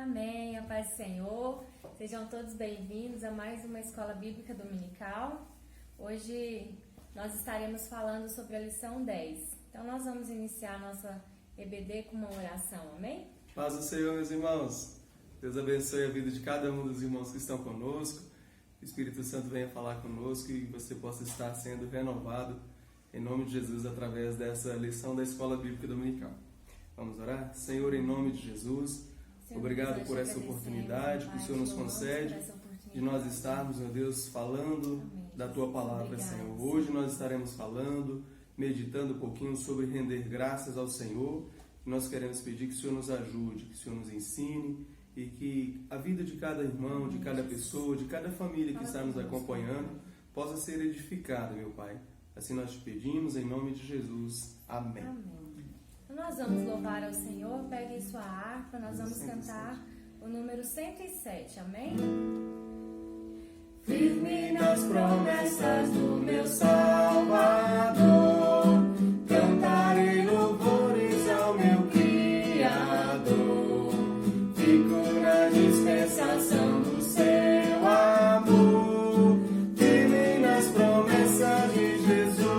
Amém, a paz do Senhor. Sejam todos bem-vindos a mais uma Escola Bíblica Dominical. Hoje nós estaremos falando sobre a lição 10. Então nós vamos iniciar a nossa EBD com uma oração, amém? Paz do Senhor, meus irmãos. Deus abençoe a vida de cada um dos irmãos que estão conosco. O Espírito Santo venha falar conosco e você possa estar sendo renovado em nome de Jesus através dessa lição da Escola Bíblica Dominical. Vamos orar? Senhor, em nome de Jesus, obrigado por essa oportunidade que o Senhor nos concede de nós estarmos, meu Deus, falando da Tua Palavra, Senhor. Hoje nós estaremos falando, meditando um pouquinho sobre render graças ao Senhor. Nós queremos pedir que o Senhor nos ajude, que o Senhor nos ensine e que a vida de cada irmão, de cada pessoa, de cada família que está nos acompanhando possa ser edificada, meu Pai. Assim nós te pedimos em nome de Jesus. Amém. Amém. Nós vamos louvar ao Senhor, peguem sua harpa, nós vamos cantar o número 107, amém? Firme nas promessas do meu Salvador, cantarei louvores ao meu Criador, fico na dispensação do seu amor, firme nas promessas de Jesus.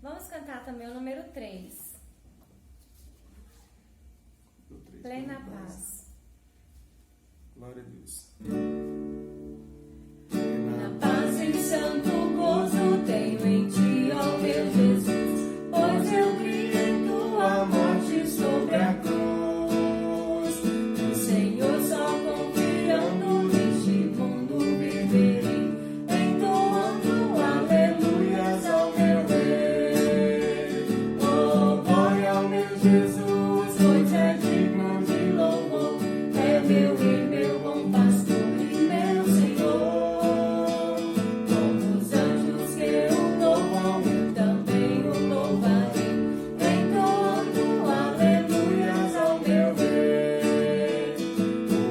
Vamos cantar também o número 3. Plena paz. Glória a Deus. Na paz em santo gozo tenho em ti, ó meu Jesus, pois eu criei tua morte sobre a cruz. No Senhor só confiando neste mundo viverei, entoando aleluias ao meu Rei. Oh, glória ao meu Jesus, pois é digno de louvor, é meu Rei, meu bom pastor e meu Senhor. Como os anjos que o louvam, eu também o louvarei, entoando aleluias ao meu Rei.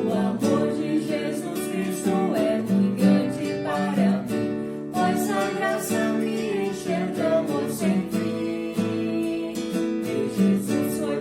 O amor de Jesus Cristo é muito grande para mim, pois a graça me enxerga amor sem fim. E Jesus foi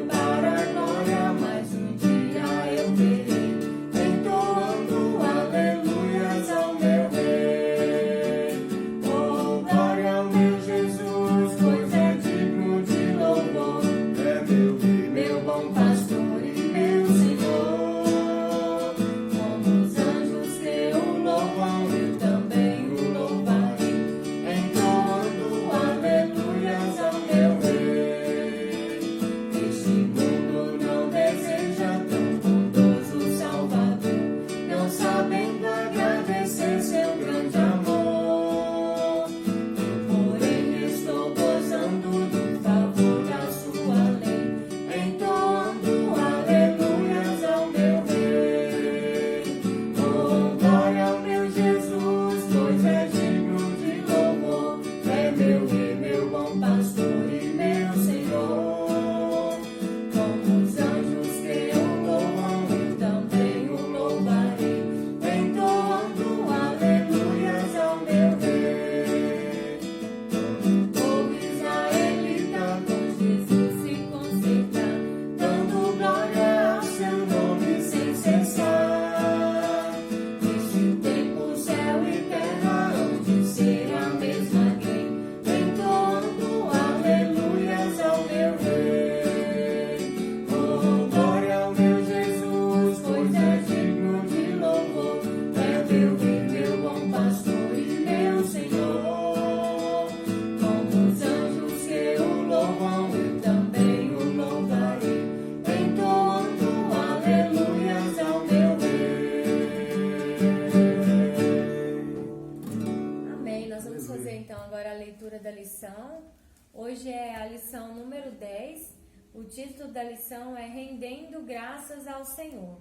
10. O título da lição é Rendendo Graças ao Senhor.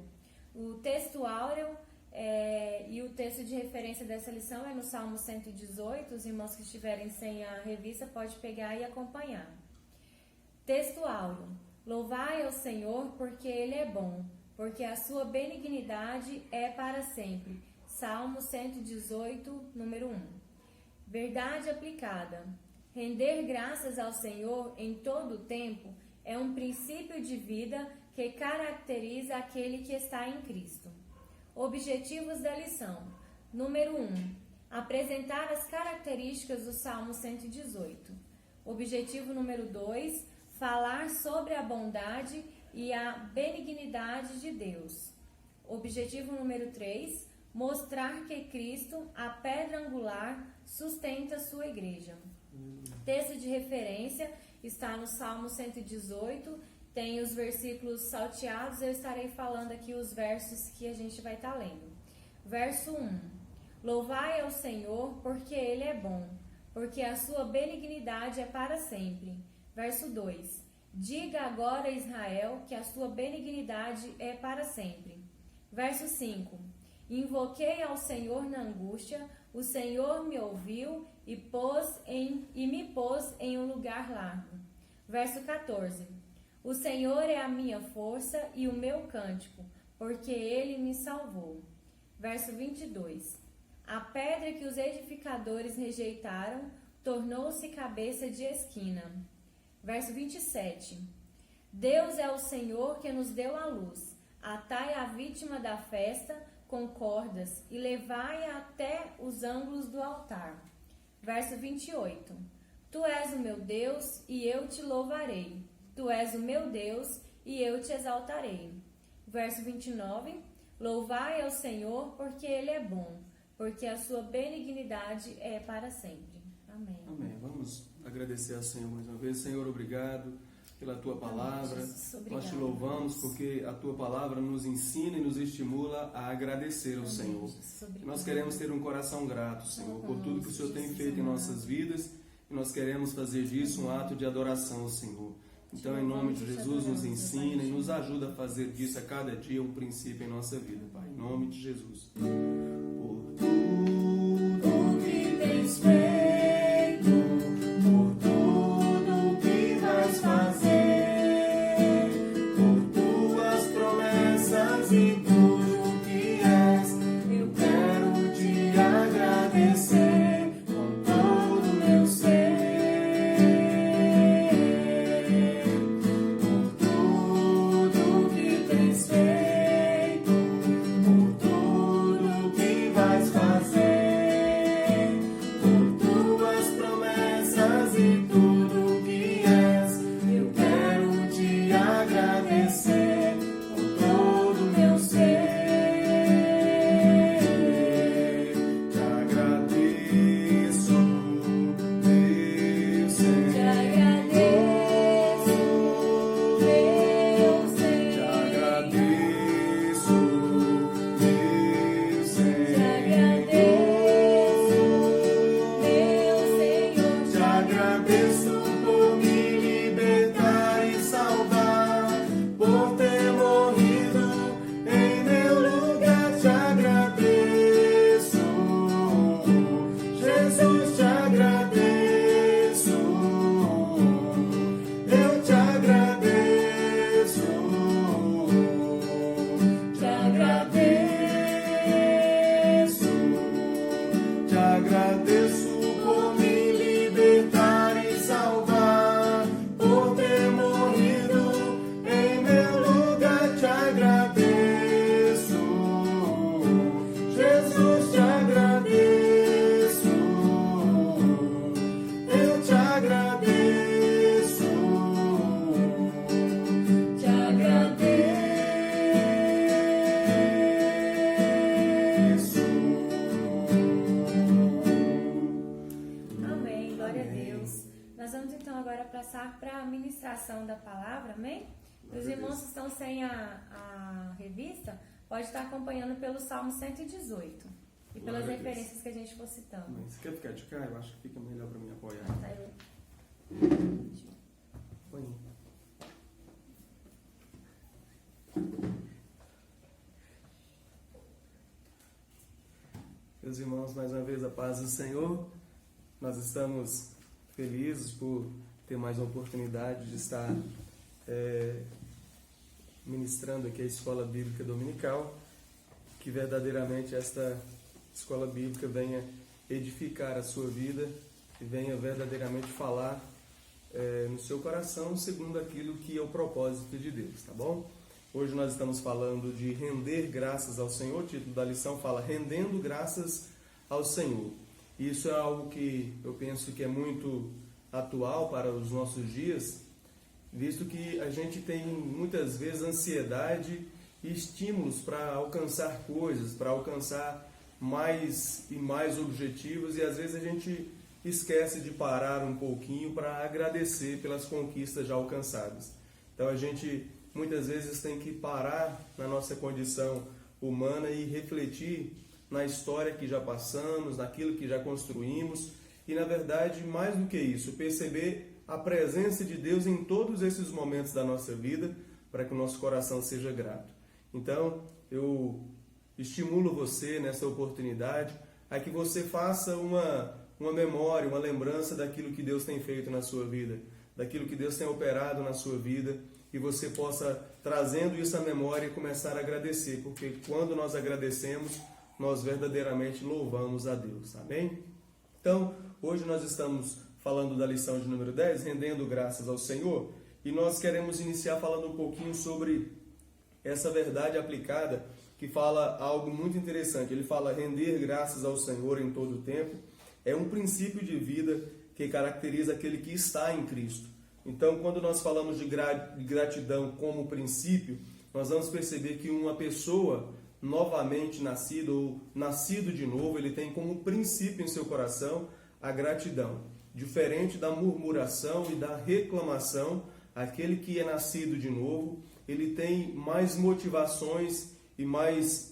O texto áureo e o texto de referência dessa lição é no Salmo 118. Os irmãos que estiverem sem a revista podem pegar e acompanhar. Texto áureo. Louvai ao Senhor porque Ele é bom, porque a sua benignidade é para sempre. Salmo 118, número 1. Verdade aplicada. Render graças ao Senhor em todo o tempo é um princípio de vida que caracteriza aquele que está em Cristo. Objetivos da lição. Número 1. Apresentar as características do Salmo 118. Objetivo número 2. Falar sobre a bondade e a benignidade de Deus. Objetivo número 3. Mostrar que Cristo, a pedra angular, sustenta sua igreja. Texto de referência está no Salmo 118, tem os versículos salteados, eu estarei falando aqui os versos que a gente vai estar lendo. Verso 1. Louvai ao Senhor, porque Ele é bom, porque a sua benignidade é para sempre. Verso 2. Diga agora, Israel, que a sua benignidade é para sempre. Verso 5. Invoquei ao Senhor na angústia, o Senhor me ouviu e me pôs em um lugar largo. Verso 14. O Senhor é a minha força e o meu cântico, porque Ele me salvou. Verso 22. A pedra que os edificadores rejeitaram tornou-se cabeça de esquina. Verso 27. Deus é o Senhor que nos deu a luz. Atai a vítima da festa com cordas e levai-a até os ângulos do altar. Verso 28. Tu és o meu Deus e eu te louvarei. Tu és o meu Deus e eu te exaltarei. Verso 29. Louvai ao Senhor porque Ele é bom, porque a sua benignidade é para sempre. Amém. Amém. Vamos agradecer ao Senhor mais uma vez. Senhor, obrigado pela Tua palavra. Nós te louvamos porque a Tua palavra nos ensina e nos estimula a agradecer ao Senhor. Nós queremos ter um coração grato, Senhor, por tudo que o Senhor tem feito em nossas vidas e nós queremos fazer disso um ato de adoração ao Senhor. Então, em nome de Jesus, nos ensina e nos ajuda a fazer disso a cada dia um princípio em nossa vida, Pai. Em nome de Jesus. Por tudo que tens feito, por tudo que vais fazer, por tuas promessas e tudo que és, eu quero te agradecer com todo o meu ser. Da palavra, amém? Os irmãos que estão sem a revista, pode estar acompanhando pelo Salmo 118 e pelas referências que a gente for citando. Amém. Você quer ficar de cá? Eu acho que fica melhor para mim apoiar. Tá, Põe. Meus irmãos, mais uma vez a paz do Senhor. Nós estamos felizes por ter mais uma oportunidade de estar ministrando aqui a Escola Bíblica Dominical, que verdadeiramente esta Escola Bíblica venha edificar a sua vida e venha verdadeiramente falar no seu coração segundo aquilo que é o propósito de Deus, tá bom? Hoje nós estamos falando de render graças ao Senhor. O título da lição fala rendendo graças ao Senhor. E isso é algo que eu penso que é muito atual para os nossos dias, visto que a gente tem muitas vezes ansiedade e estímulos para alcançar coisas, para alcançar mais e mais objetivos, e às vezes a gente esquece de parar um pouquinho para agradecer pelas conquistas já alcançadas. Então a gente muitas vezes tem que parar na nossa condição humana e refletir na história que já passamos, naquilo que já construímos e, na verdade, mais do que isso, perceber a presença de Deus em todos esses momentos da nossa vida para que o nosso coração seja grato. Então, eu estimulo você nessa oportunidade a que você faça uma memória, uma lembrança daquilo que Deus tem feito na sua vida, daquilo que Deus tem operado na sua vida, e você possa, trazendo isso à memória, começar a agradecer, porque quando nós agradecemos, nós verdadeiramente louvamos a Deus, amém? Então, hoje nós estamos falando da lição de número 10, rendendo graças ao Senhor, e nós queremos iniciar falando um pouquinho sobre essa verdade aplicada, que fala algo muito interessante. Ele fala render graças ao Senhor em todo o tempo, é um princípio de vida que caracteriza aquele que está em Cristo. Então, quando nós falamos de gratidão como princípio, nós vamos perceber que uma pessoa novamente nascida ou nascido de novo, ele tem como princípio em seu coração a gratidão. Diferente da murmuração e da reclamação, aquele que é nascido de novo, ele tem mais motivações e mais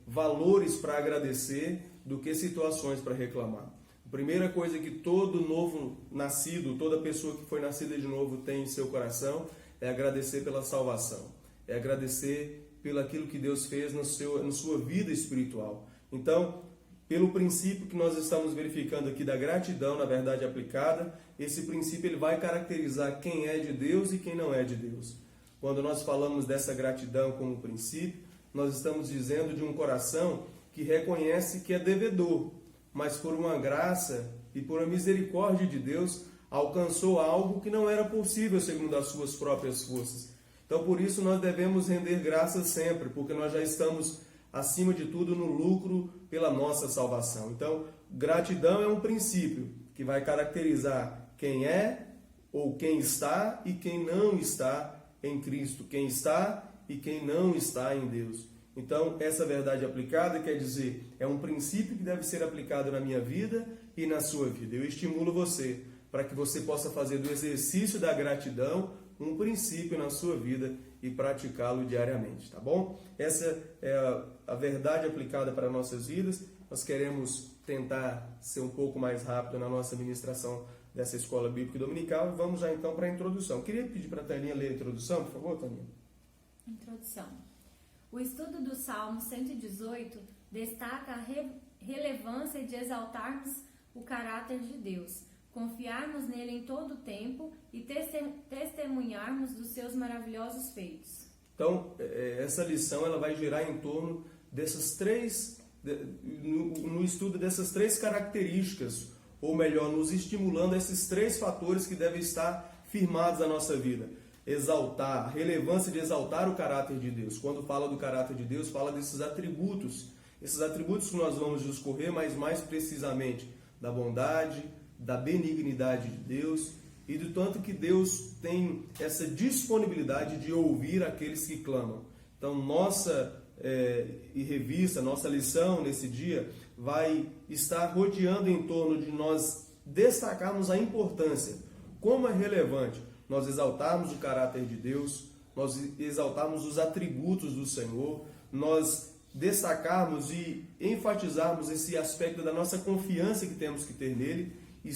valores para agradecer do que situações para reclamar. A primeira coisa que todo novo nascido, toda pessoa que foi nascida de novo tem em seu coração é agradecer pela salvação, é agradecer pelo aquilo que Deus fez na sua vida espiritual. Então, pelo princípio que nós estamos verificando aqui da gratidão, na verdade aplicada, esse princípio ele vai caracterizar quem é de Deus e quem não é de Deus. Quando nós falamos dessa gratidão como princípio, nós estamos dizendo de um coração que reconhece que é devedor, mas por uma graça e por uma misericórdia de Deus, alcançou algo que não era possível segundo as suas próprias forças. Então, por isso, nós devemos render graças sempre, porque nós já estamos, acima de tudo, no lucro pela nossa salvação. Então, gratidão é um princípio que vai caracterizar quem é ou quem está e quem não está em Cristo, quem está e quem não está em Deus. Então, essa verdade aplicada quer dizer, é um princípio que deve ser aplicado na minha vida e na sua vida. Eu estimulo você para que você possa fazer do exercício da gratidão um princípio na sua vida e praticá-lo diariamente, tá bom? Essa é a verdade aplicada para nossas vidas. Nós queremos tentar ser um pouco mais rápido na nossa ministração dessa Escola Bíblica Dominical. Vamos já então para a introdução. Queria pedir para a Taninha ler a introdução, por favor, Taninha. Introdução. O estudo do Salmo 118 destaca a relevância de exaltarmos o caráter de Deus, confiarmos nele em todo o tempo e testemunharmos dos seus maravilhosos feitos. Então, essa lição ela vai girar em torno dessas no estudo dessas três características, ou melhor, nos estimulando esses três fatores que devem estar firmados na nossa vida. Exaltar, a relevância de exaltar o caráter de Deus. Quando fala do caráter de Deus, fala desses atributos que nós vamos discorrer, mas mais precisamente da bondade, da benignidade de Deus e do tanto que Deus tem essa disponibilidade de ouvir aqueles que clamam. Então, nossa nossa lição nesse dia vai estar rodeando em torno de nós destacarmos a importância, como é relevante nós exaltarmos o caráter de Deus, nós exaltarmos os atributos do Senhor, nós destacarmos e enfatizarmos esse aspecto da nossa confiança que temos que ter nele e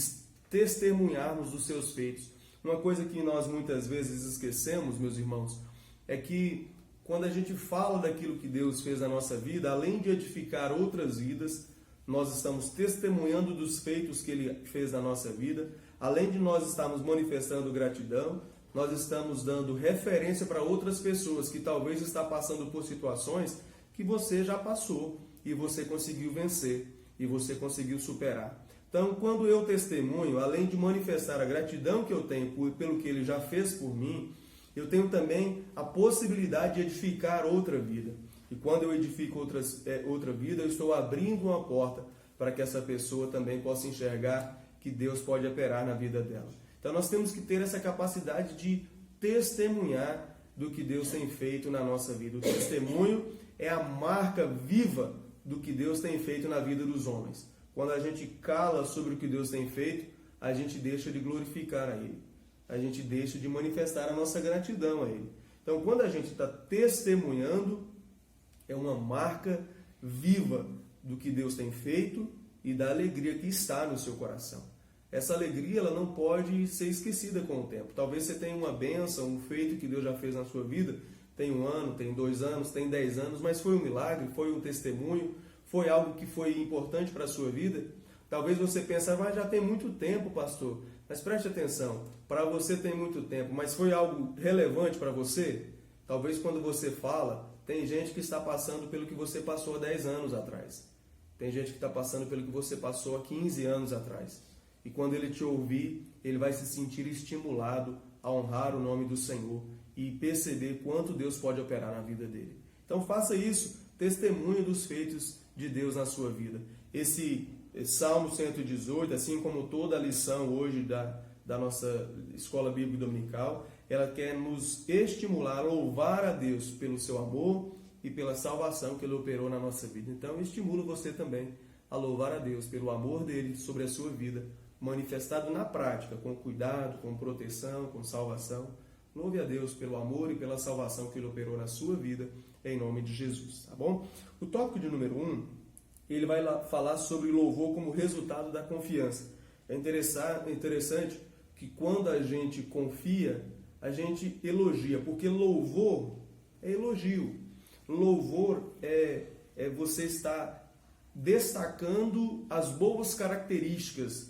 testemunharmos dos seus feitos. Uma coisa que nós muitas vezes esquecemos, meus irmãos, é que quando a gente fala daquilo que Deus fez na nossa vida, além de edificar outras vidas, nós estamos testemunhando dos feitos que Ele fez na nossa vida. Além de nós estarmos manifestando gratidão, nós estamos dando referência para outras pessoas que talvez estão passando por situações que você já passou e você conseguiu vencer e você conseguiu superar. Então, quando eu testemunho, além de manifestar a gratidão que eu tenho pelo que Ele já fez por mim, eu tenho também a possibilidade de edificar outra vida. E quando eu edifico outra vida, eu estou abrindo uma porta para que essa pessoa também possa enxergar que Deus pode operar na vida dela. Então nós temos que ter essa capacidade de testemunhar do que Deus tem feito na nossa vida. O testemunho é a marca viva do que Deus tem feito na vida dos homens. Quando a gente cala sobre o que Deus tem feito, a gente deixa de glorificar a Ele. A gente deixa de manifestar a nossa gratidão a Ele. Então quando a gente está testemunhando, é uma marca viva do que Deus tem feito e da alegria que está no seu coração. Essa alegria ela não pode ser esquecida com o tempo. Talvez você tenha uma bênção, um feito que Deus já fez na sua vida, tem 1 ano, tem 2 anos, tem 10 anos, mas foi um milagre, foi um testemunho, foi algo que foi importante para a sua vida. Talvez você pense, mas já tem muito tempo, pastor. Mas preste atenção, para você tem muito tempo, mas foi algo relevante para você? Talvez quando você fala, tem gente que está passando pelo que você passou há 10 anos atrás. Tem gente que está passando pelo que você passou há 15 anos atrás. E quando ele te ouvir, ele vai se sentir estimulado a honrar o nome do Senhor e perceber quanto Deus pode operar na vida dele. Então faça isso, testemunhe dos feitos de Deus na sua vida. Esse Salmo 118, assim como toda a lição hoje da nossa Escola Bíblica Dominical, ela quer nos estimular a louvar a Deus pelo seu amor e pela salvação que Ele operou na nossa vida. Então eu estimulo você também a louvar a Deus pelo amor dele sobre a sua vida, manifestado na prática, com cuidado, com proteção, com salvação. Louve a Deus pelo amor e pela salvação que Ele operou na sua vida, em nome de Jesus, tá bom? O tópico de número 1, ele vai falar sobre louvor como resultado da confiança. É interessante que quando a gente confia, a gente elogia, porque louvor é elogio. Louvor é você estar destacando as boas características.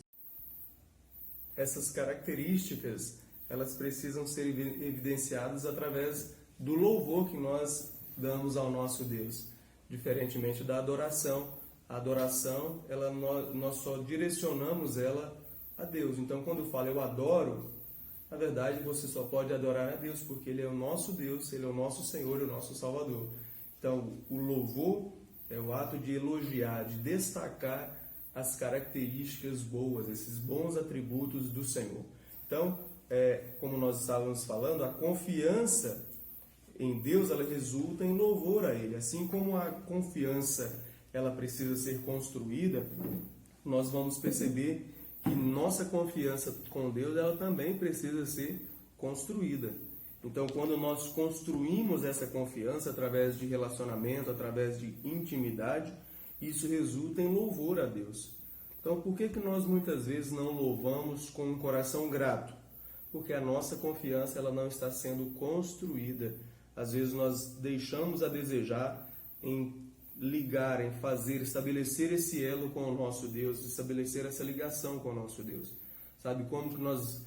Essas características, elas precisam ser evidenciadas através do louvor que nós damos ao nosso Deus. Diferentemente da adoração. A adoração, nós só direcionamos ela a Deus. Então, quando eu falo eu adoro, na verdade, você só pode adorar a Deus porque Ele é o nosso Deus, Ele é o nosso Senhor, o nosso Salvador. Então, o louvor é o ato de elogiar, de destacar as características boas, esses bons atributos do Senhor. Então, como nós estávamos falando, a confiança em Deus, ela resulta em louvor a Ele. Assim como a confiança ela precisa ser construída, nós vamos perceber que nossa confiança com Deus, ela também precisa ser construída. Então, quando nós construímos essa confiança através de relacionamento, através de intimidade, isso resulta em louvor a Deus. Então, por que nós muitas vezes não louvamos com um coração grato? Porque a nossa confiança ela não está sendo construída. Às vezes nós deixamos a desejar em ligar, em fazer, estabelecer esse elo com o nosso Deus, estabelecer essa ligação com o nosso Deus. Sabe como que nós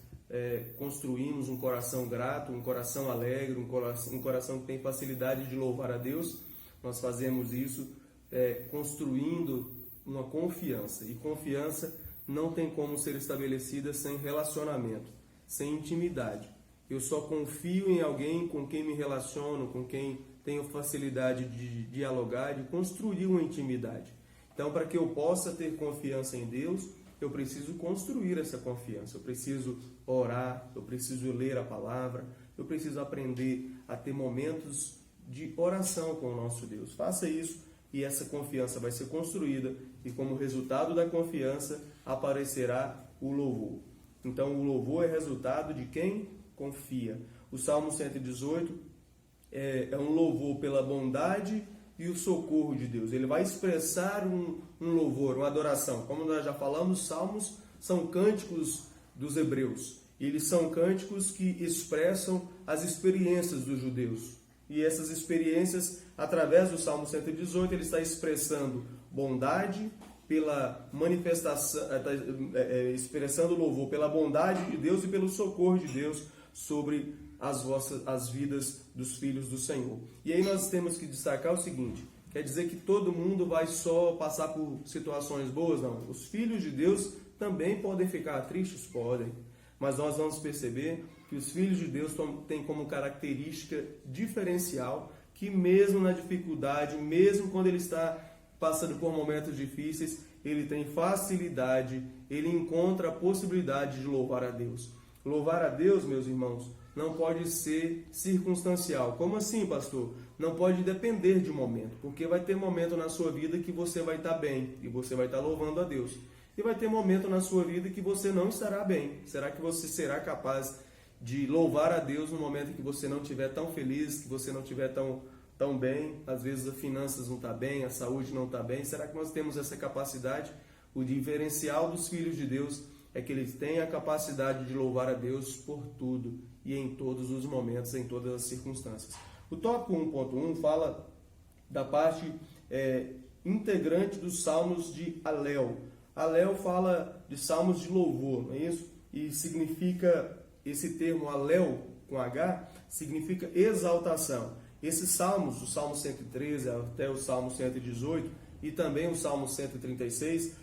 construímos um coração grato, um coração alegre, um coração que tem facilidade de louvar a Deus? Nós fazemos isso construindo uma confiança. E confiança não tem como ser estabelecida sem relacionamento, sem intimidade. Eu só confio em alguém com quem me relaciono, com quem tenho facilidade de dialogar, de construir uma intimidade. Então, para que eu possa ter confiança em Deus, eu preciso construir essa confiança. Eu preciso orar, eu preciso ler a palavra, eu preciso aprender a ter momentos de oração com o nosso Deus. Faça isso e essa confiança vai ser construída e como resultado da confiança aparecerá o louvor. Então, o louvor é resultado de quem confia. O Salmo 118 é um louvor pela bondade e o socorro de Deus. Ele vai expressar um louvor, uma adoração. Como nós já falamos, salmos são cânticos dos hebreus. Eles são cânticos que expressam as experiências dos judeus. E essas experiências, através do Salmo 118, ele está expressando bondade pela manifestação, expressando louvor pela bondade de Deus e pelo socorro de Deus sobre as vidas dos filhos do Senhor. E aí nós temos que destacar o seguinte: quer dizer que todo mundo vai só passar por situações boas? Não. Os filhos de Deus também podem ficar tristes? Podem. Mas nós vamos perceber que os filhos de Deus têm como característica diferencial que mesmo na dificuldade, mesmo quando ele está passando por momentos difíceis, ele tem facilidade, ele encontra a possibilidade de louvar a Deus. Louvar a Deus, meus irmãos, não pode ser circunstancial. Como assim, pastor? Não pode depender de um momento, porque vai ter momento na sua vida que você vai estar bem e você vai estar louvando a Deus. E vai ter momento na sua vida que você não estará bem. Será que você será capaz de louvar a Deus no momento em que você não estiver tão feliz, que você não estiver tão bem? Às vezes as finanças não estão bem, a saúde não está bem. Será que nós temos essa capacidade? O diferencial dos filhos de Deus é que eles têm a capacidade de louvar a Deus por tudo e em todos os momentos, em todas as circunstâncias. O tópico 1.1 fala da parte integrante dos salmos de Alel. Alel fala de salmos de louvor, não é isso? E significa, esse termo Alel com H, significa exaltação. Esses salmos, o Salmo 113 até o Salmo 118 e também o Salmo 136,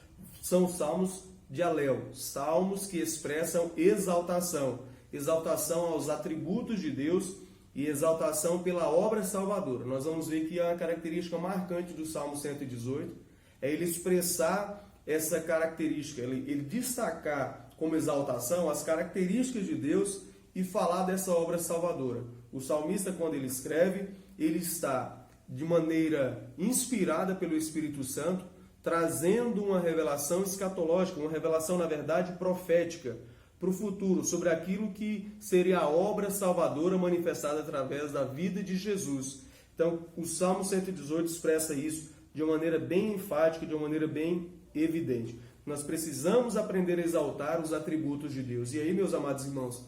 são salmos de Alel, salmos que expressam exaltação. Exaltação aos atributos de Deus e exaltação pela obra salvadora. Nós vamos ver que a característica marcante do Salmo 118 é ele expressar essa característica, ele destacar como exaltação as características de Deus e falar dessa obra salvadora. O salmista, quando ele escreve, ele está de maneira inspirada pelo Espírito Santo, trazendo uma revelação escatológica, uma revelação, na verdade, profética, para o futuro, sobre aquilo que seria a obra salvadora manifestada através da vida de Jesus. Então, o Salmo 118 expressa isso de uma maneira bem enfática, de uma maneira bem evidente. Nós precisamos aprender a exaltar os atributos de Deus. E aí, meus amados irmãos,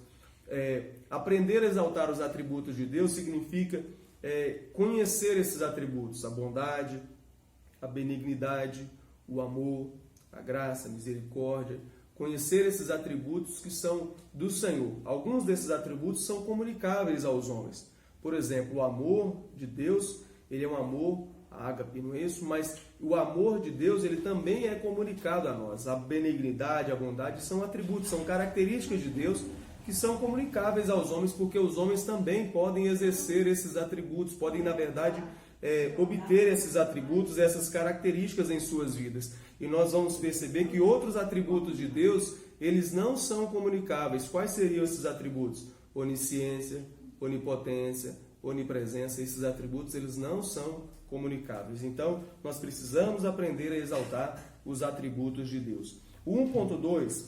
aprender a exaltar os atributos de Deus significa conhecer esses atributos, a bondade, a benignidade, o amor, a graça, a misericórdia. Conhecer esses atributos que são do Senhor. Alguns desses atributos são comunicáveis aos homens. Por exemplo, o amor de Deus, ele é um amor ágape, não é isso? Mas o amor de Deus, ele também é comunicado a nós. A benignidade, a bondade são atributos, são características de Deus que são comunicáveis aos homens, porque os homens também podem exercer esses atributos, podem, na verdade, obter esses atributos, essas características em suas vidas. E nós vamos perceber que outros atributos de Deus, eles não são comunicáveis. Quais seriam esses atributos? Onisciência, onipotência, onipresença. Esses atributos, eles não são comunicáveis. Então, nós precisamos aprender a exaltar os atributos de Deus. O 1.2,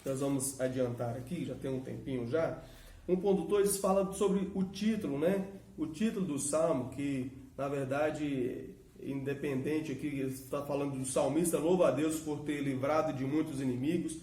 nós vamos adiantar aqui, já tem um tempinho já. 1.2 fala sobre o título, né? O título do Salmo, que, na verdade, independente aqui, está falando do salmista, louva a Deus por ter livrado de muitos inimigos.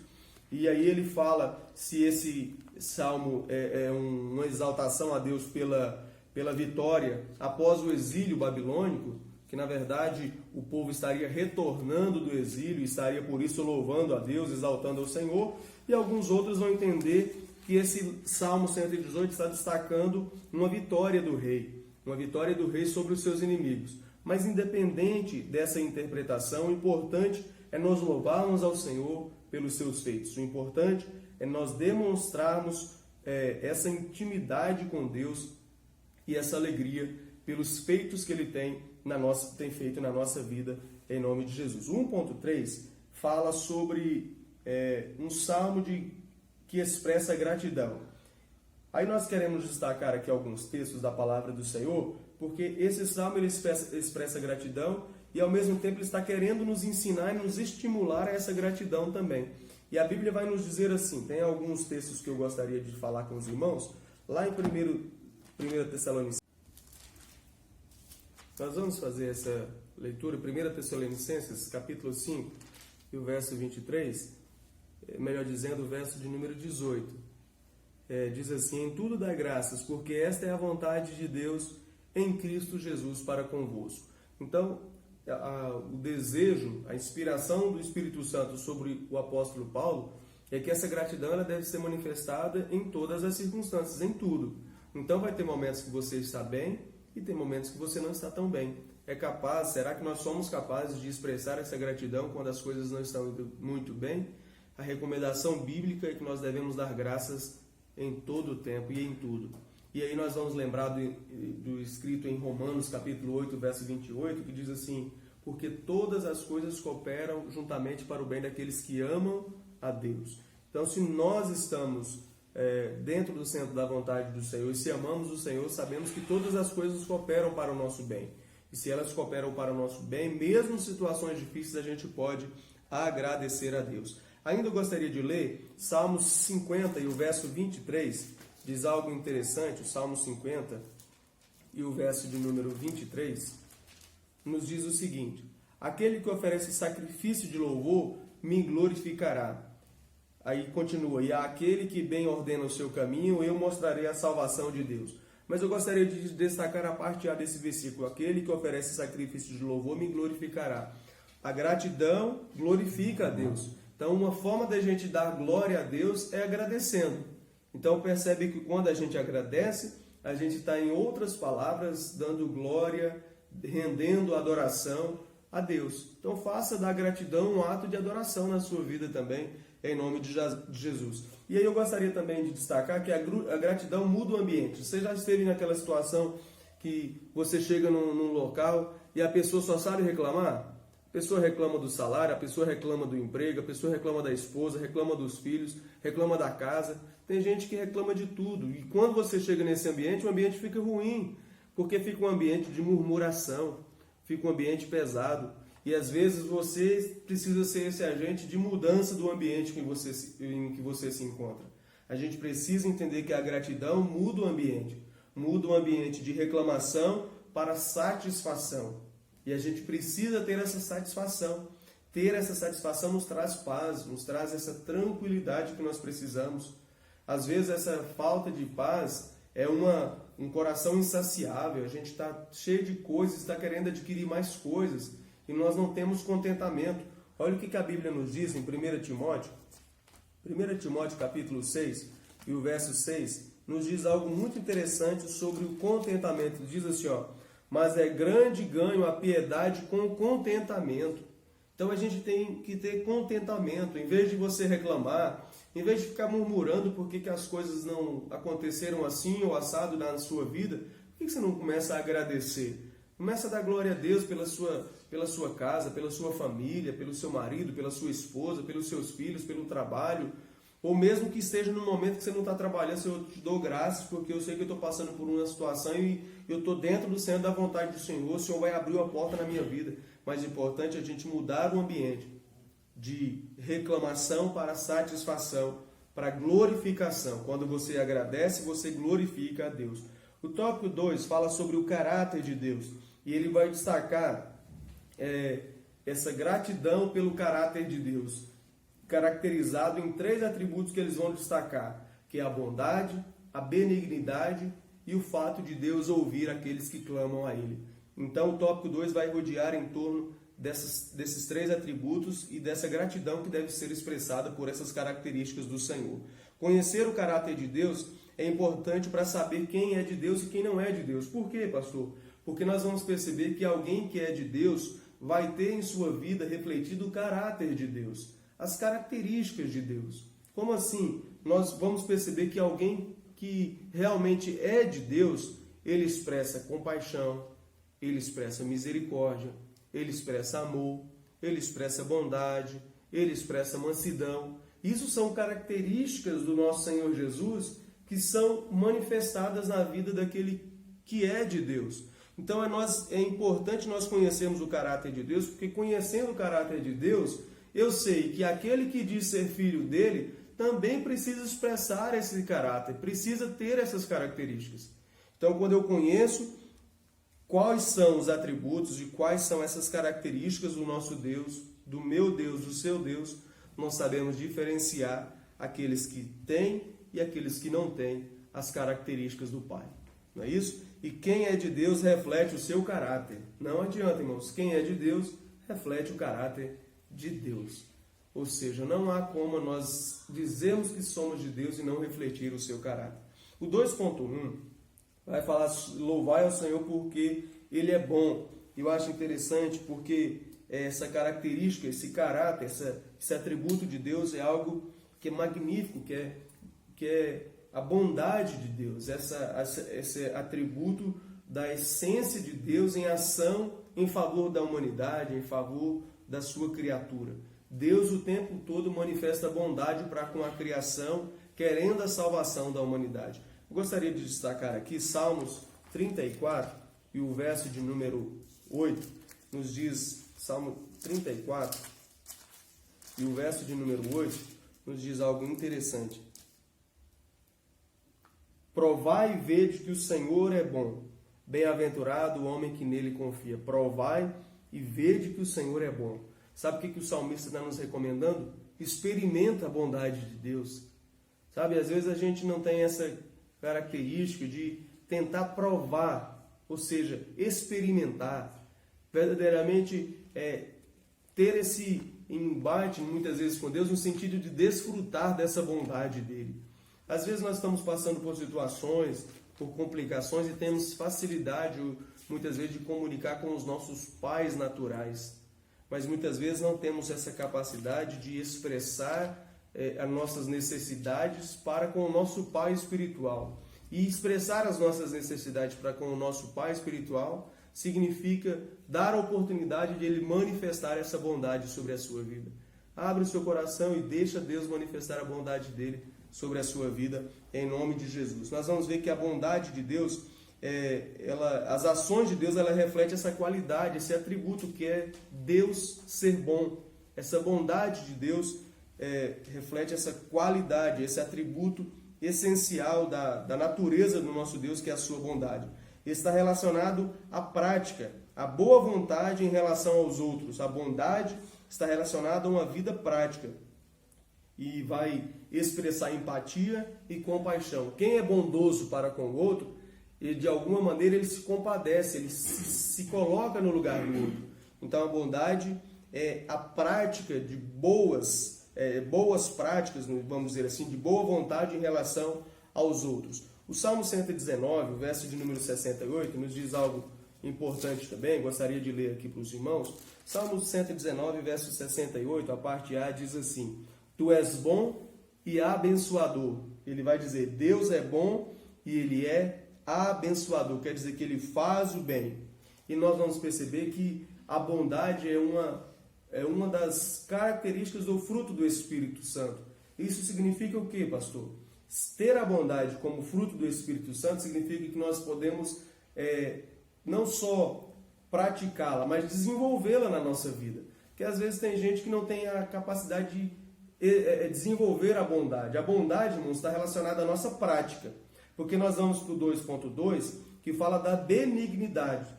E aí ele fala se esse salmo é uma exaltação a Deus pela vitória após o exílio babilônico, que na verdade o povo estaria retornando do exílio e estaria por isso louvando a Deus, exaltando ao Senhor. E alguns outros vão entender que esse Salmo 118 está destacando uma vitória do rei sobre os seus inimigos. Mas independente dessa interpretação, o importante é nós louvarmos ao Senhor pelos seus feitos. O importante é nós demonstrarmos essa intimidade com Deus e essa alegria pelos feitos que Ele tem feito na nossa vida, em nome de Jesus. O 1.3 fala sobre um salmo que expressa gratidão. Aí nós queremos destacar aqui alguns textos da palavra do Senhor, porque esse salmo ele expressa gratidão e ao mesmo tempo ele está querendo nos ensinar e nos estimular a essa gratidão também. E a Bíblia vai nos dizer assim, tem alguns textos que eu gostaria de falar com os irmãos, lá em 1 Tessalonicenses. Nós vamos fazer essa leitura, 1 Tessalonicenses, capítulo 5, e o verso 23, melhor dizendo, o verso de número 18. Diz assim: em tudo dai graças, porque esta é a vontade de Deus em Cristo Jesus para convosco. Então, o desejo, a inspiração do Espírito Santo sobre o apóstolo Paulo é que essa gratidão ela deve ser manifestada em todas as circunstâncias, em tudo. Então vai ter momentos que você está bem e tem momentos que você não está tão bem. Será que nós somos capazes de expressar essa gratidão quando as coisas não estão indo muito bem? A recomendação bíblica é que nós devemos dar graças em todo o tempo e em tudo. E aí nós vamos lembrar do escrito em Romanos capítulo 8, verso 28, que diz assim: porque todas as coisas cooperam juntamente para o bem daqueles que amam a Deus. Então, se nós estamos dentro do centro da vontade do Senhor e se amamos o Senhor, sabemos que todas as coisas cooperam para o nosso bem. E se elas cooperam para o nosso bem, mesmo em situações difíceis, a gente pode agradecer a Deus. Ainda eu gostaria de ler Salmos 50 e o verso 23, diz algo interessante. O Salmo 50 e o verso de número 23 nos diz o seguinte: aquele que oferece sacrifício de louvor me glorificará. Aí continua: e àquele que bem ordena o seu caminho, eu mostrarei a salvação de Deus. Mas eu gostaria de destacar a parte A desse versículo: aquele que oferece sacrifício de louvor me glorificará. A gratidão glorifica a Deus. Então, uma forma da gente dar glória a Deus é agradecendo. Então, percebe que quando a gente agradece, a gente está, em outras palavras, dando glória, rendendo adoração a Deus. Então, faça da gratidão um ato de adoração na sua vida também, em nome de Jesus. E aí eu gostaria também de destacar que a gratidão muda o ambiente. Você já esteve naquela situação que você chega num local e a pessoa só sabe reclamar? A pessoa reclama do salário, a pessoa reclama do emprego, a pessoa reclama da esposa, reclama dos filhos, reclama da casa. Tem gente que reclama de tudo. E quando você chega nesse ambiente, o ambiente fica ruim, porque fica um ambiente de murmuração, fica um ambiente pesado. E às vezes você precisa ser esse agente de mudança do ambiente em que você se encontra. A gente precisa entender que a gratidão muda o ambiente de reclamação para satisfação. E a gente precisa ter essa satisfação. Ter essa satisfação nos traz paz, nos traz essa tranquilidade que nós precisamos. Às vezes essa falta de paz é um coração insaciável. A gente está cheio de coisas, está querendo adquirir mais coisas e nós não temos contentamento. Olha o que a Bíblia nos diz em 1 Timóteo. 1 Timóteo capítulo 6 e o verso 6 nos diz algo muito interessante sobre o contentamento. Diz assim, mas é grande ganho a piedade com contentamento. Então a gente tem que ter contentamento. Em vez de você reclamar, em vez de ficar murmurando porque que as coisas não aconteceram assim ou assado na sua vida, por que você não começa a agradecer? Começa a dar glória a Deus pela sua casa, pela sua família, pelo seu marido, pela sua esposa, pelos seus filhos, pelo trabalho. Ou mesmo que esteja no momento que você não está trabalhando, eu te dou graças porque eu sei que eu estou passando por uma situação e eu estou dentro do centro da vontade do Senhor. O Senhor vai abrir uma porta na minha vida. Mas é importante a gente mudar o ambiente de reclamação para satisfação, para glorificação. Quando você agradece, você glorifica a Deus. O tópico 2 fala sobre o caráter de Deus. E ele vai destacar essa gratidão pelo caráter de Deus, caracterizado em 3 atributos que eles vão destacar, que é a bondade, a benignidade e o fato de Deus ouvir aqueles que clamam a Ele. Então o tópico 2 vai rodear em torno desses 3 atributos e dessa gratidão que deve ser expressada por essas características do Senhor. Conhecer o caráter de Deus é importante para saber quem é de Deus e quem não é de Deus. Por quê, pastor? Porque nós vamos perceber que alguém que é de Deus vai ter em sua vida refletido o caráter de Deus, as características de Deus. Como assim? Nós vamos perceber que alguém que realmente é de Deus, ele expressa compaixão, ele expressa misericórdia, ele expressa amor, ele expressa bondade, ele expressa mansidão. Isso são características do nosso Senhor Jesus que são manifestadas na vida daquele que é de Deus. Então é importante nós conhecermos o caráter de Deus, porque conhecendo o caráter de Deus, eu sei que aquele que diz ser filho dele também precisa expressar esse caráter, precisa ter essas características. Então, quando eu conheço quais são os atributos e quais são essas características do nosso Deus, do meu Deus, do seu Deus, nós sabemos diferenciar aqueles que têm e aqueles que não têm as características do Pai. não é isso? E quem é de Deus reflete o seu caráter. Não adianta, irmãos, quem é de Deus reflete o caráter de Deus. Ou seja, não há como nós dizermos que somos de Deus e não refletir o seu caráter. O 2.1 vai falar, louvai ao Senhor porque Ele é bom. Eu acho interessante porque essa característica, esse caráter, esse atributo de Deus é algo que é magnífico, que é a bondade de Deus, esse atributo da essência de Deus em ação em favor da humanidade, em favor da sua criatura. Deus o tempo todo manifesta bondade para com a criação, querendo a salvação da humanidade. Eu gostaria de destacar aqui Salmos 34 e o verso de número 8 nos diz, Salmo 34 e o verso de número 8 nos diz algo interessante. Provai e vede que o Senhor é bom. Bem-aventurado o homem que nele confia. Provai e vede que o Senhor é bom. Sabe o que o salmista está nos recomendando? Experimenta a bondade de Deus. Sabe, às vezes a gente não tem essa característica de tentar provar, ou seja, experimentar. Verdadeiramente ter esse embate muitas vezes com Deus no sentido de desfrutar dessa bondade dele. Às vezes nós estamos passando por situações, por complicações e temos facilidade muitas vezes de comunicar com os nossos pais naturais, mas muitas vezes não temos essa capacidade de expressar as nossas necessidades para com o nosso pai espiritual. E expressar as nossas necessidades para com o nosso pai espiritual significa dar a oportunidade de ele manifestar essa bondade sobre a sua vida. Abre o seu coração e deixa Deus manifestar a bondade dele sobre a sua vida, em nome de Jesus. Nós vamos ver que a bondade de Deus, as ações de Deus, ela reflete essa qualidade, esse atributo que é Deus ser bom. Essa bondade de Deus reflete essa qualidade, esse atributo essencial da natureza do nosso Deus, que é a sua bondade. Está relacionado à prática, à boa vontade em relação aos outros. A bondade está relacionada a uma vida prática e vai expressar empatia e compaixão. Quem é bondoso para com o outro, ele, de alguma maneira ele se compadece, ele se coloca no lugar do outro. Então a bondade é a prática de boas práticas, vamos dizer assim, de boa vontade em relação aos outros. O Salmo 119, o verso de número 68, nos diz algo importante também, gostaria de ler aqui para os irmãos. Salmo 119, verso 68, a parte A, diz assim: Tu és bom e abençoador. Ele vai dizer, Deus é bom e Ele é abençoador, quer dizer que Ele faz o bem. E nós vamos perceber que a bondade é uma das características do fruto do Espírito Santo. Isso significa o quê, pastor? Ter a bondade como fruto do Espírito Santo significa que nós podemos não só praticá-la, mas desenvolvê-la na nossa vida. Porque às vezes tem gente que não tem a capacidade de desenvolver a bondade. A bondade, irmãos, está relacionada à nossa prática. Porque nós vamos para o 2.2, que fala da benignidade.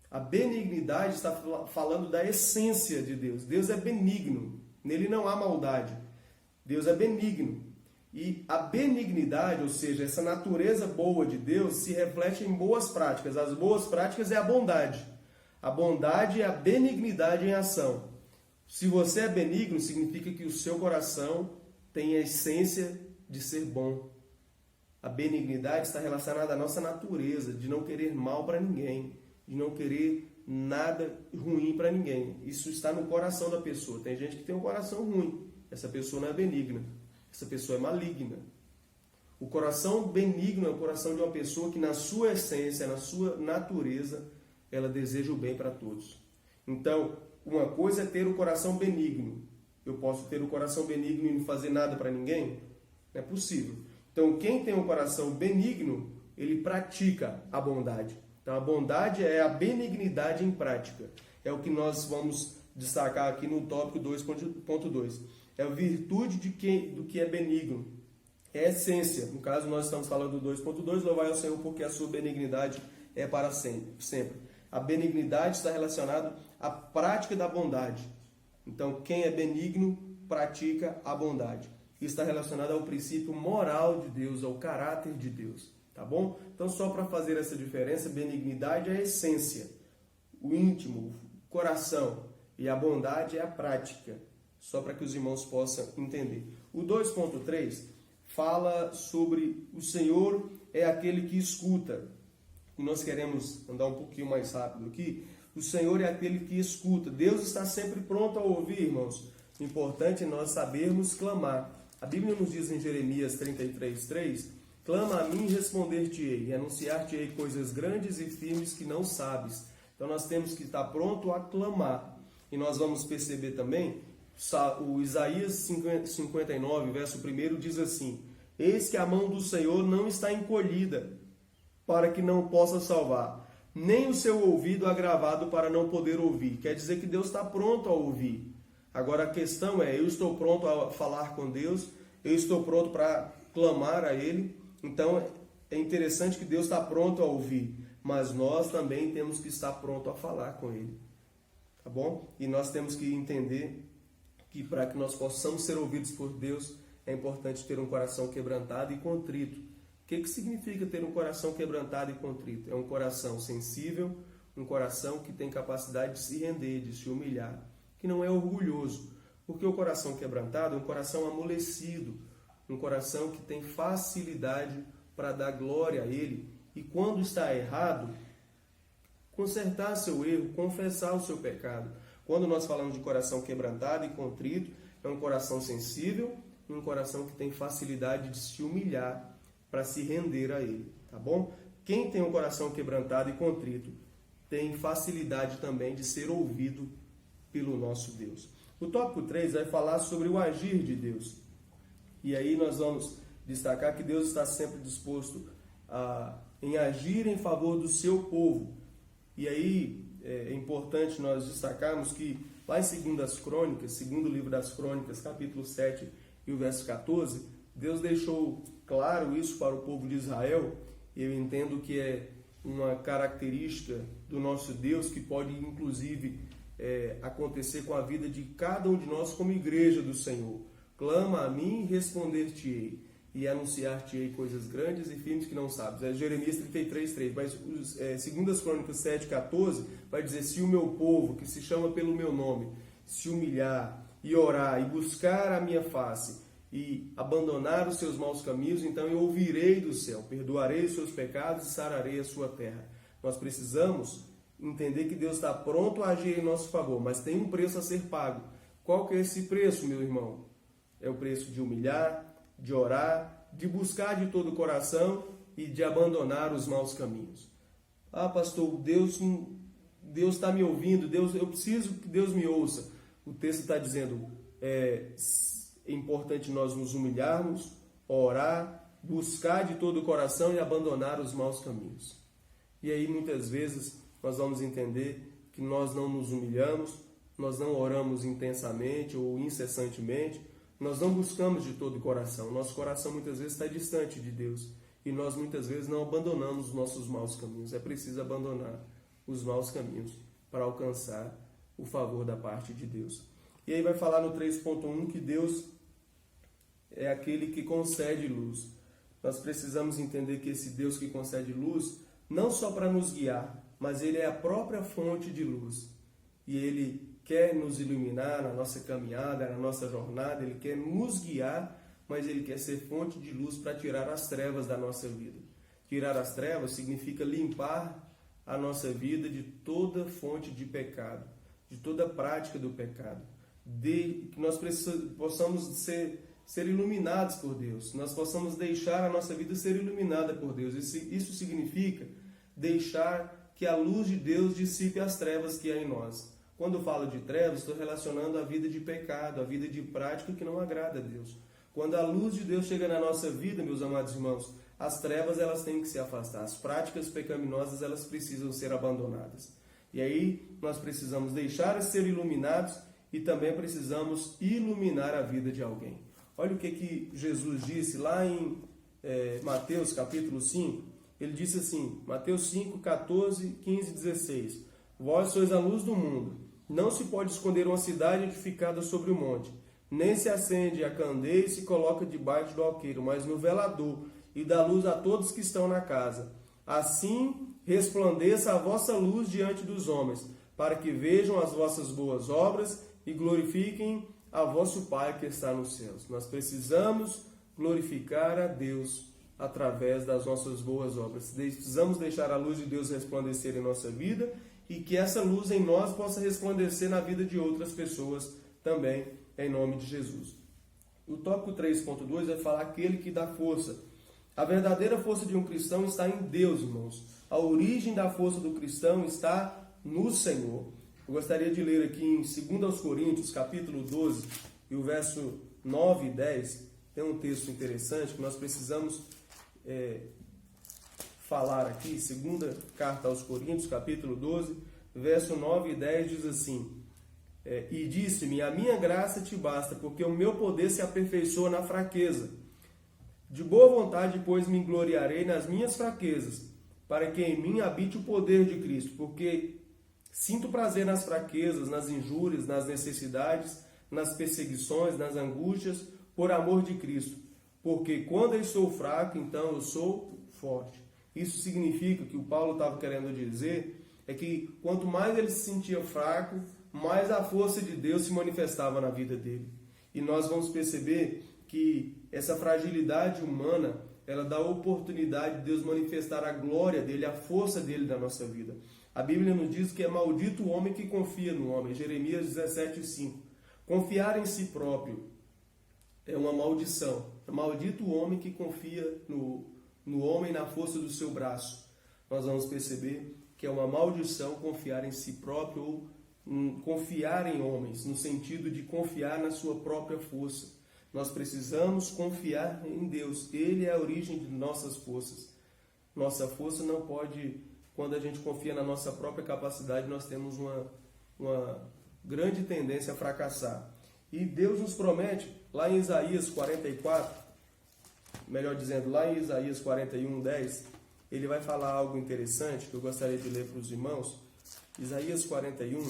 A benignidade está falando da essência de Deus. Deus é benigno, nele não há maldade. Deus é benigno. E a benignidade, ou seja, essa natureza boa de Deus, se reflete em boas práticas. As boas práticas é a bondade. A bondade é a benignidade em ação. Se você é benigno, significa que o seu coração tem a essência de ser bom. A benignidade está relacionada à nossa natureza, de não querer mal para ninguém, de não querer nada ruim para ninguém. Isso está no coração da pessoa. Tem gente que tem um coração ruim. Essa pessoa não é benigna. Essa pessoa é maligna. O coração benigno é o coração de uma pessoa que na sua essência, na sua natureza, ela deseja o bem para todos. Então, uma coisa é ter o coração benigno. Eu posso ter o coração benigno e não fazer nada para ninguém? Não é possível. Então, quem tem um coração benigno, ele pratica a bondade. Então, a bondade é a benignidade em prática. É o que nós vamos destacar aqui no tópico 2.2. É a virtude do que é benigno. É a essência. No caso, nós estamos falando do 2.2, louvai ao Senhor porque a sua benignidade é para sempre. A benignidade está relacionada à prática da bondade. Então, quem é benigno, pratica a bondade. Isso está relacionado ao princípio moral de Deus, ao caráter de Deus. tá bom? Então, só para fazer essa diferença, benignidade é a essência, o íntimo, o coração, e a bondade é a prática, só para que os irmãos possam entender. O 2.3 fala sobre o Senhor é aquele que escuta. E nós queremos andar um pouquinho mais rápido aqui. O Senhor é aquele que escuta. Deus está sempre pronto a ouvir, irmãos. O importante é nós sabermos clamar. A Bíblia nos diz em Jeremias 33:3, clama a mim e responder-te-ei, e anunciar-te-ei coisas grandes e firmes que não sabes. Então nós temos que estar pronto a clamar. E nós vamos perceber também, o Isaías 59, verso 1, diz assim, eis que a mão do Senhor não está encolhida, para que não possa salvar, nem o seu ouvido agravado para não poder ouvir. Quer dizer que Deus está pronto a ouvir. Agora a questão é, eu estou pronto a falar com Deus, eu estou pronto para clamar a Ele. Então é interessante que Deus está pronto a ouvir, mas nós também temos que estar pronto a falar com Ele. Tá bom? E nós temos que entender que para que nós possamos ser ouvidos por Deus, é importante ter um coração quebrantado e contrito. O que significa ter um coração quebrantado e contrito? É um coração sensível, um coração que tem capacidade de se render, de se humilhar, que não é orgulhoso. Porque o coração quebrantado é um coração amolecido, um coração que tem facilidade para dar glória a Ele. E quando está errado, consertar seu erro, confessar o seu pecado. Quando nós falamos de coração quebrantado e contrito, é um coração sensível e um coração que tem facilidade de se humilhar para se render a Ele, tá bom? Quem tem um coração quebrantado e contrito tem facilidade também de ser ouvido pelo nosso Deus. O tópico 3 vai falar sobre o agir de Deus. E aí nós vamos destacar que Deus está sempre disposto em agir em favor do seu povo. E aí é importante nós destacarmos que lá em 2 Crônicas, segundo livro das Crônicas, capítulo 7 e o verso 14, Deus deixou claro isso para o povo de Israel. Eu entendo que é uma característica do nosso Deus que pode inclusive acontecer com a vida de cada um de nós como igreja do Senhor. Clama a mim e responder-te-ei, e anunciar-te-ei coisas grandes e firmes que não sabes. É Jeremias 33:3, mas 2 Crônicas 7:14 vai dizer, se o meu povo, que se chama pelo meu nome, se humilhar e orar e buscar a minha face e abandonar os seus maus caminhos, então eu ouvirei do céu, perdoarei os seus pecados e sararei a sua terra. Nós precisamos entender que Deus está pronto a agir em nosso favor, mas tem um preço a ser pago. Qual que é esse preço, meu irmão? É o preço de humilhar, de orar, de buscar de todo o coração e de abandonar os maus caminhos. Ah, pastor, Deus está me ouvindo, eu preciso que Deus me ouça. O texto está dizendo, é importante nós nos humilharmos, orar, buscar de todo o coração e abandonar os maus caminhos. E aí muitas vezes nós vamos entender que nós não nos humilhamos, nós não oramos intensamente ou incessantemente, nós não buscamos de todo o coração. Nosso coração muitas vezes está distante de Deus e nós muitas vezes não abandonamos os nossos maus caminhos. É preciso abandonar os maus caminhos para alcançar o favor da parte de Deus. E aí vai falar no 3.1 que Deus é aquele que concede luz. Nós precisamos entender que esse Deus que concede luz, não só para nos guiar, mas Ele é a própria fonte de luz. E Ele quer nos iluminar na nossa caminhada, na nossa jornada, Ele quer nos guiar, mas Ele quer ser fonte de luz para tirar as trevas da nossa vida. Tirar as trevas significa limpar a nossa vida de toda fonte de pecado, de toda prática do pecado, de que nós possamos ser iluminados por Deus, nós possamos deixar a nossa vida ser iluminada por Deus. Isso significa deixar que a luz de Deus dissipe as trevas que há em nós. Quando eu falo de trevas, estou relacionando a vida de pecado, a vida de prática que não agrada a Deus. Quando a luz de Deus chega na nossa vida, meus amados irmãos, as trevas elas têm que se afastar, as práticas pecaminosas elas precisam ser abandonadas. E aí nós precisamos deixar de ser iluminados e também precisamos iluminar a vida de alguém. Olha o que Jesus disse lá em Mateus capítulo 5. Ele disse assim, Mateus 5, 14, 15 e 16. Vós sois a luz do mundo. Não se pode esconder uma cidade edificada sobre o monte. Nem se acende a candeia e se coloca debaixo do alqueiro, mas no velador, e dá luz a todos que estão na casa. Assim resplandeça a vossa luz diante dos homens, para que vejam as vossas boas obras e glorifiquem a vosso Pai que está nos céus. Nós precisamos glorificar a Deus através das nossas boas obras. Precisamos deixar a luz de Deus resplandecer em nossa vida e que essa luz em nós possa resplandecer na vida de outras pessoas também, em nome de Jesus. O tópico 3.2 vai falar aquele que dá força. A verdadeira força de um cristão está em Deus, irmãos. A origem da força do cristão está no Senhor. Eu gostaria de ler aqui em 2 Coríntios, capítulo 12, e o verso 9 e 10. Tem um texto interessante que nós precisamos falar aqui. Segunda carta aos Coríntios, capítulo 12, verso 9 e 10 diz assim: e disse-me, a minha graça te basta, porque o meu poder se aperfeiçoa na fraqueza. De boa vontade, pois, me gloriarei nas minhas fraquezas, para que em mim habite o poder de Cristo, porque sinto prazer nas fraquezas, nas injúrias, nas necessidades, nas perseguições, nas angústias, por amor de Cristo. Porque quando eu sou fraco, então eu sou forte. Isso significa que o Paulo estava querendo dizer é que quanto mais ele se sentia fraco, mais a força de Deus se manifestava na vida dele. E nós vamos perceber que essa fragilidade humana, ela dá a oportunidade de Deus manifestar a glória dele, a força dele na nossa vida. A Bíblia nos diz que é maldito o homem que confia no homem. Jeremias 17:5. Confiar em si próprio é uma maldição. É maldito o homem que confia no homem, na força do seu braço. Nós vamos perceber que é uma maldição confiar em si próprio ou confiar em homens, no sentido de confiar na sua própria força. Nós precisamos confiar em Deus. Ele é a origem de nossas forças. Nossa força não pode, quando a gente confia na nossa própria capacidade, nós temos uma grande tendência a fracassar. E Deus nos promete, lá em Isaías 44, melhor dizendo, lá em Isaías 41:10, ele vai falar algo interessante que eu gostaria de ler para os irmãos. Isaías 41,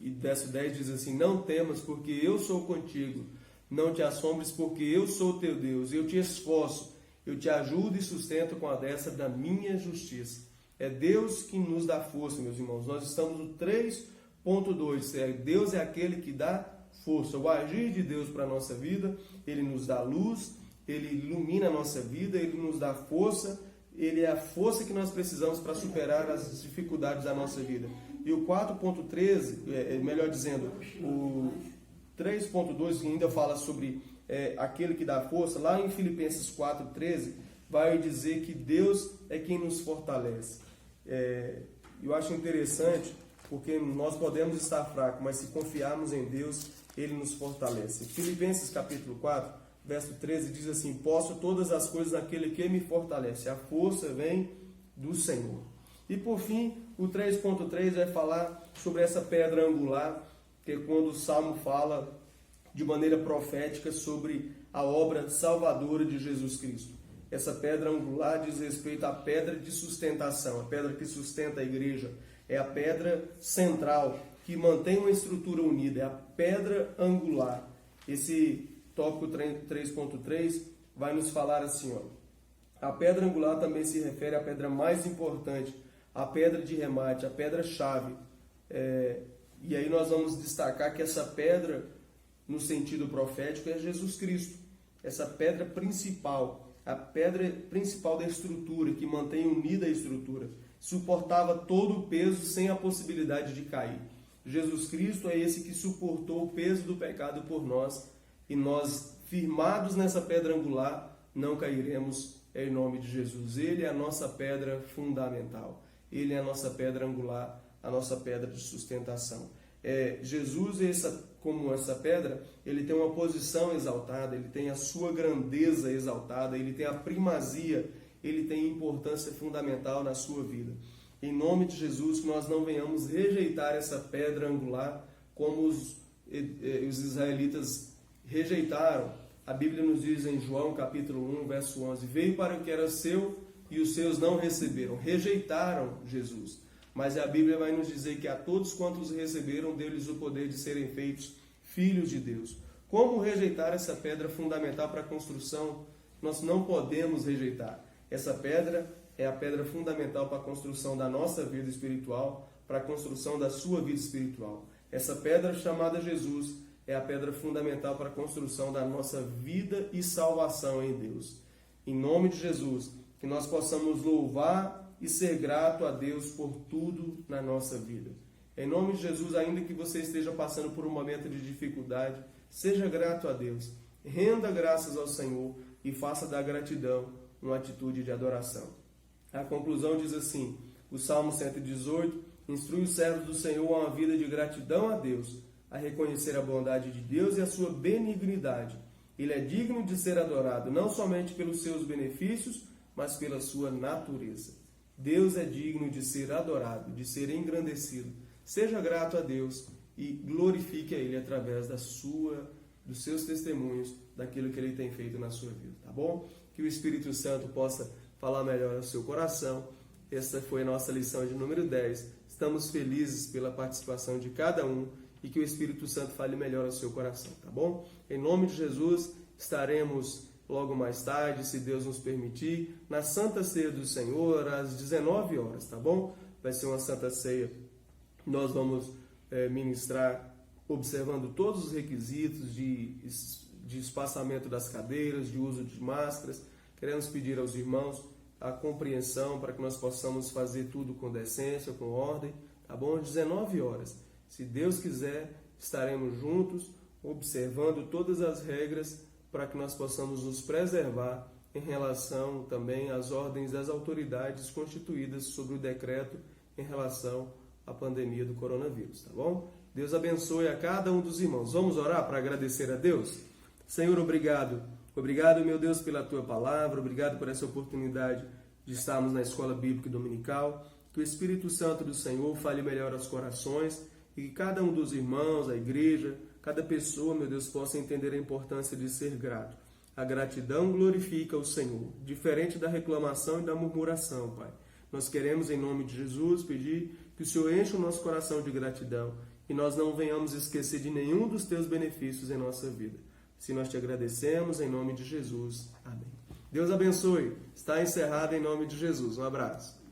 e verso 10 diz assim: não temas, porque eu sou contigo. Não te assombres, porque eu sou teu Deus. Eu te esforço, eu te ajudo e sustento com a destra da minha justiça. É Deus que nos dá força, meus irmãos. Nós estamos no 3.2. Deus é aquele que dá força. O agir de Deus para a nossa vida, Ele nos dá luz, Ele ilumina a nossa vida, Ele nos dá força. Ele é a força que nós precisamos para superar as dificuldades da nossa vida. E o 4.13, melhor dizendo, o 3.2, que ainda fala sobre aquele que dá força, lá em Filipenses 4.13, vai dizer que Deus é quem nos fortalece. Eu acho interessante, porque nós podemos estar fracos, mas se confiarmos em Deus, Ele nos fortalece. Filipenses capítulo 4, verso 13 diz assim: posso todas as coisas naquele que me fortalece. A força vem do Senhor. E por fim, o 3.3 vai falar sobre essa pedra angular, que é quando o Salmo fala de maneira profética sobre a obra salvadora de Jesus Cristo. Essa pedra angular diz respeito à pedra de sustentação, a pedra que sustenta a igreja. É a pedra central, que mantém uma estrutura unida, é a pedra angular. Esse tópico 3.3 vai nos falar assim, ó: a pedra angular também se refere à pedra mais importante, a pedra de remate, a pedra-chave. E aí nós vamos destacar que essa pedra, no sentido profético, é Jesus Cristo. Essa pedra principal, a pedra principal da estrutura, que mantém unida a estrutura, suportava todo o peso sem a possibilidade de cair. Jesus Cristo é esse que suportou o peso do pecado por nós, e nós, firmados nessa pedra angular, não cairemos em nome de Jesus. Ele é a nossa pedra fundamental. Ele é a nossa pedra angular, a nossa pedra de sustentação. Jesus, como essa pedra, ele tem uma posição exaltada, ele tem a sua grandeza exaltada, ele tem a primazia, ele tem importância fundamental na sua vida. Em nome de Jesus, que nós não venhamos rejeitar essa pedra angular como os israelitas rejeitaram. A Bíblia nos diz em João capítulo 1, verso 11: veio para o que era seu e os seus não receberam, rejeitaram Jesus. Mas a Bíblia vai nos dizer que a todos quantos receberam, deu-lhes o poder de serem feitos filhos de Deus. Como rejeitar essa pedra fundamental para a construção nós não podemos rejeitar. Essa pedra é a pedra fundamental para a construção da nossa vida espiritual, para a construção da sua vida espiritual. Essa pedra chamada Jesus é a pedra fundamental para a construção da nossa vida e salvação em Deus. Em nome de Jesus, que nós possamos louvar e ser grato a Deus por tudo na nossa vida. Em nome de Jesus, ainda que você esteja passando por um momento de dificuldade, seja grato a Deus. Renda graças ao Senhor e faça da gratidão uma atitude de adoração. A conclusão diz assim, o Salmo 118, instrui os servos do Senhor a uma vida de gratidão a Deus, a reconhecer a bondade de Deus e a sua benignidade. Ele é digno de ser adorado, não somente pelos seus benefícios, mas pela sua natureza. Deus é digno de ser adorado, de ser engrandecido. Seja grato a Deus e glorifique a Ele através dos seus testemunhos, daquilo que Ele tem feito na sua vida, tá bom? Que o Espírito Santo possa falar melhor ao seu coração. Esta foi a nossa lição de número 10. Estamos felizes pela participação de cada um e que o Espírito Santo fale melhor ao seu coração, tá bom? Em nome de Jesus, estaremos logo mais tarde, se Deus nos permitir, na Santa Ceia do Senhor, às 19 horas, tá bom? Vai ser uma Santa Ceia. Nós vamos ministrar observando todos os requisitos de espaçamento das cadeiras, de uso de máscaras. Queremos pedir aos irmãos a compreensão para que nós possamos fazer tudo com decência, com ordem, tá bom? Às 19 horas. Se Deus quiser, estaremos juntos, observando todas as regras para que nós possamos nos preservar em relação também às ordens das autoridades constituídas sobre o decreto em relação à pandemia do coronavírus, tá bom? Deus abençoe a cada um dos irmãos. Vamos orar para agradecer a Deus? Senhor, obrigado. Obrigado, meu Deus, pela Tua palavra. Obrigado por essa oportunidade de estarmos na Escola Bíblica Dominical. Que o Espírito Santo do Senhor fale melhor aos corações e que cada um dos irmãos, a igreja, cada pessoa, meu Deus, possa entender a importância de ser grato. A gratidão glorifica o Senhor, diferente da reclamação e da murmuração, Pai. Nós queremos, em nome de Jesus, pedir que o Senhor enche o nosso coração de gratidão e nós não venhamos esquecer de nenhum dos Teus benefícios em nossa vida. Se nós te agradecemos, em nome de Jesus. Amém. Deus abençoe. Está encerrado em nome de Jesus. Um abraço.